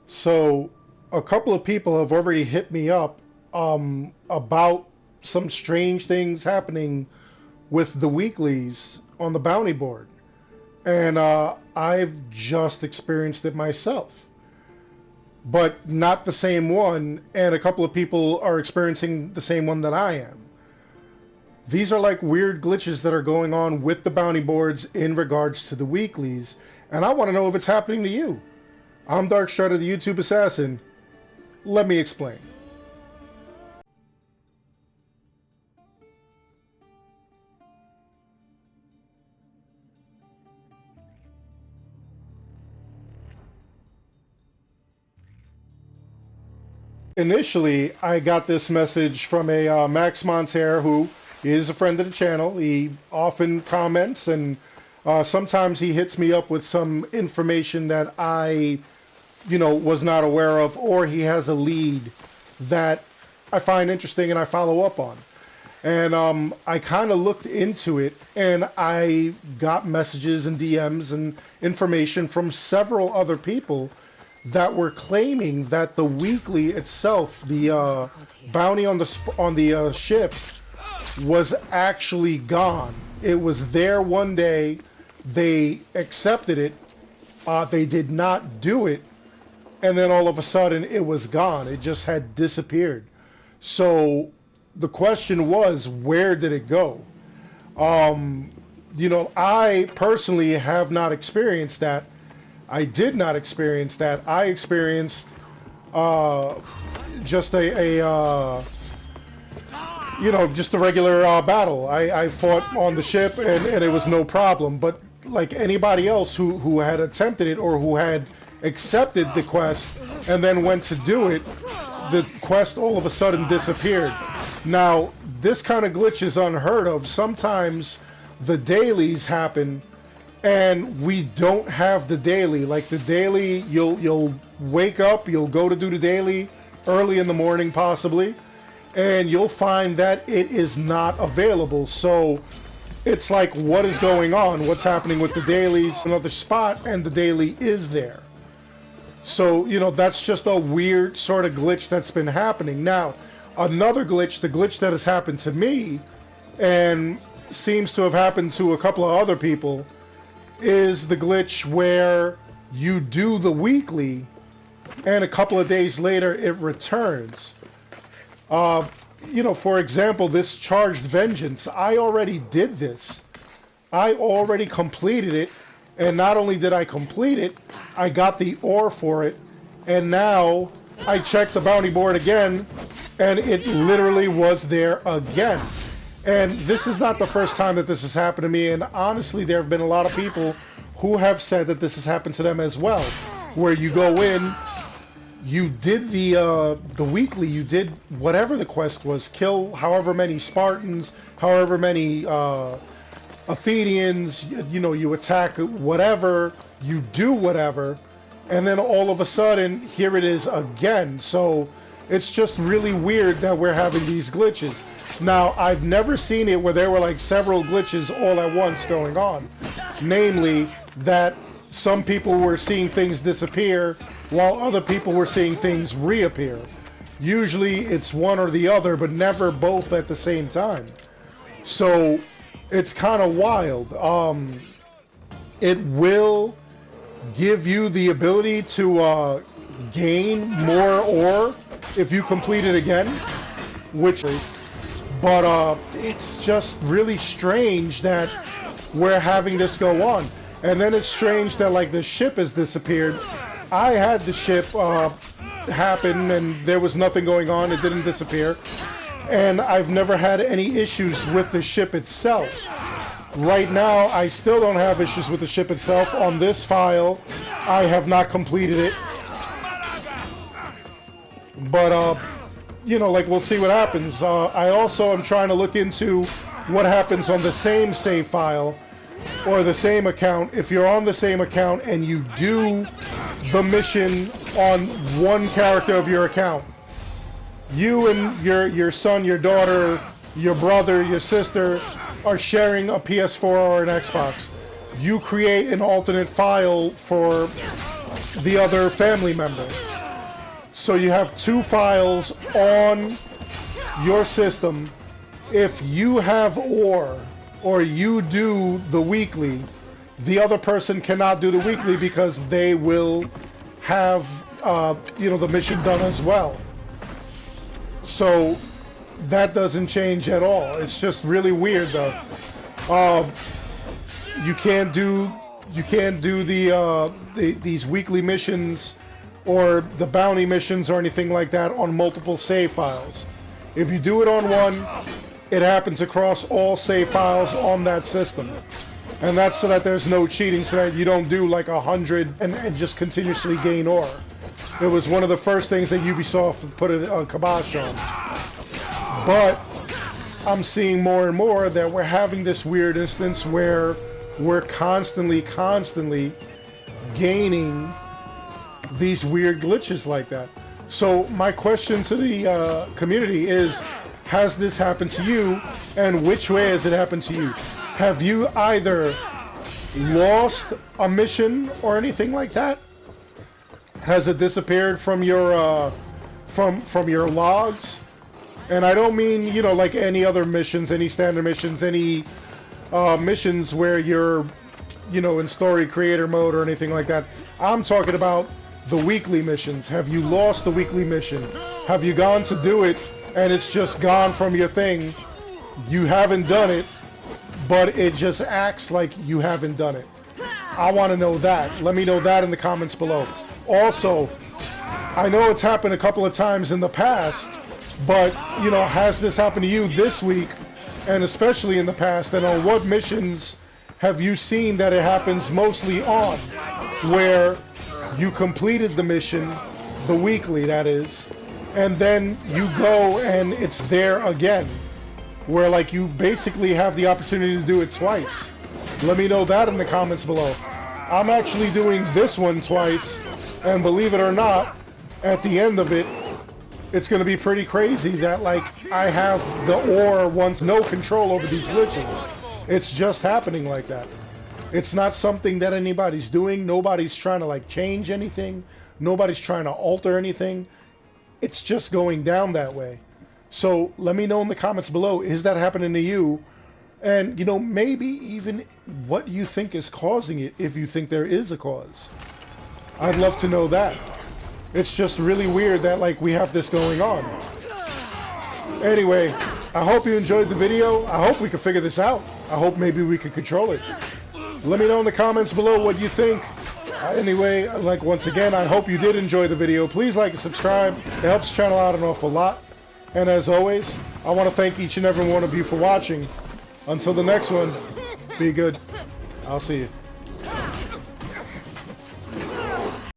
So a couple of people have already hit me up about some strange things happening with the weeklies on the bounty board. And I've just experienced it myself, but not the same one. And a couple of people are experiencing the same one that I am. These are like weird glitches that are going on with the bounty boards in regards to the weeklies. And I want to know if it's happening to you. I'm Darkstrider, the YouTube Assassin. Let me explain. Initially, I got this message from a Max Monterre, who is a friend of the channel. He often comments, and sometimes he hits me up with some information that I was not aware of, or he has a lead that I find interesting and I follow up on. And I kind of looked into it, and I got messages and DMs and information from several other people that were claiming that the weekly itself, the bounty on the ship, was actually gone. It was there one day, they accepted it, they did not do it, and then all of a sudden it was gone. It just had disappeared. So the question was, where did it go? I personally have not experienced that. I did not experience that. I experienced just just a regular battle. I fought on the ship, and it was no problem. But like anybody else who had attempted it or who had accepted the quest and then went to do it, the quest all of a sudden disappeared. Now, this kind of glitch is unheard of. Sometimes the dailies happen and we don't have the daily. Like the daily, you'll wake up, you'll go to do the daily early in the morning possibly, and you'll find that it is not available. So it's like, what is going on? What's happening with the dailies? Another spot, and the daily is there. So, that's just a weird sort of glitch that's been happening. Now, another glitch, the glitch that has happened to me, and seems to have happened to a couple of other people, is the glitch where you do the weekly and a couple of days later it returns. For example, this Charged Vengeance, I already did this. I already completed it, and not only did I complete it, I got the ore for it, and now I checked the bounty board again, and it literally was there again. And this is not the first time that this has happened to me, and honestly, there have been a lot of people who have said that this has happened to them as well, where you go in, you did the weekly, you did whatever the quest was, kill however many Spartans, however many Athenians, you attack whatever, you do whatever, and then all of a sudden, here it is again. So it's just really weird that we're having these glitches. Now, I've never seen it where there were like several glitches all at once going on. Namely, that some people were seeing things disappear while other people were seeing things reappear. Usually it's one or the other, but never both at the same time. So it's kind of wild. It will give you the ability to gain more ore if you complete it again, but it's just really strange that we're having this go on. And then it's strange that like the ship has disappeared. I had the ship happen and there was nothing going on, it didn't disappear, and I've never had any issues with the ship itself. Right now I still don't have issues with the ship itself. On this file I have not completed it, but we'll see what happens. I also am trying to look into what happens on the same save file or the same account. If you're on the same account and you do the mission on one character of your account, you and your son, your daughter, your brother, your sister are sharing a PS4 or an Xbox. You create an alternate file for the other family member. So you have 2 files on your system. If you have or you do the weekly, the other person cannot do the weekly because they will have the mission done as well. So that doesn't change at all. It's just really weird though. You can't do these weekly missions or the bounty missions or anything like that on multiple save files. If you do it on one, it happens across all save files on that system. And that's so that there's no cheating, so that you don't do like 100 and just continuously gain ore. It was one of the first things that Ubisoft put a kibosh on. But I'm seeing more and more that we're having this weird instance where we're constantly gaining these weird glitches like that. So my question to the community is, has this happened to you, and which way has it happened to you? Have you either lost a mission or anything like that? Has it disappeared from your from your logs? And I don't mean, like any other missions, any standard missions, any missions where you're, in story creator mode or anything like that. I'm talking about the weekly missions. Have you lost the weekly mission? Have you gone to do it and it's just gone from your thing? You haven't done it, but it just acts like you haven't done it. I want to know that. Let me know that in the comments below. Also, I know it's happened a couple of times in the past, but, has this happened to you this week, and especially in the past, and on what missions have you seen that it happens mostly on, where you completed the mission, the weekly that is, and then you go and it's there again, where like you basically have the opportunity to do it twice? Let me know that in the comments below. I'm actually doing this one twice, and believe it or not, at the end of it, it's going to be pretty crazy that like I have the ore once no control over these glitches. It's just happening like that. It's not something that anybody's doing. Nobody's trying to like change anything. Nobody's trying to alter anything. It's just going down that way. So let me know in the comments below, is that happening to you? And maybe even what you think is causing it, if you think there is a cause. I'd love to know that. It's just really weird that like we have this going on. Anyway, I hope you enjoyed the video. I hope we can figure this out. I hope maybe we can control it. Let me know in the comments below what you think. Anyway, like once again, I hope you did enjoy the video. Please like and subscribe. It helps the channel out an awful lot. And as always, I want to thank each and every one of you for watching. Until the next one, be good. I'll see you.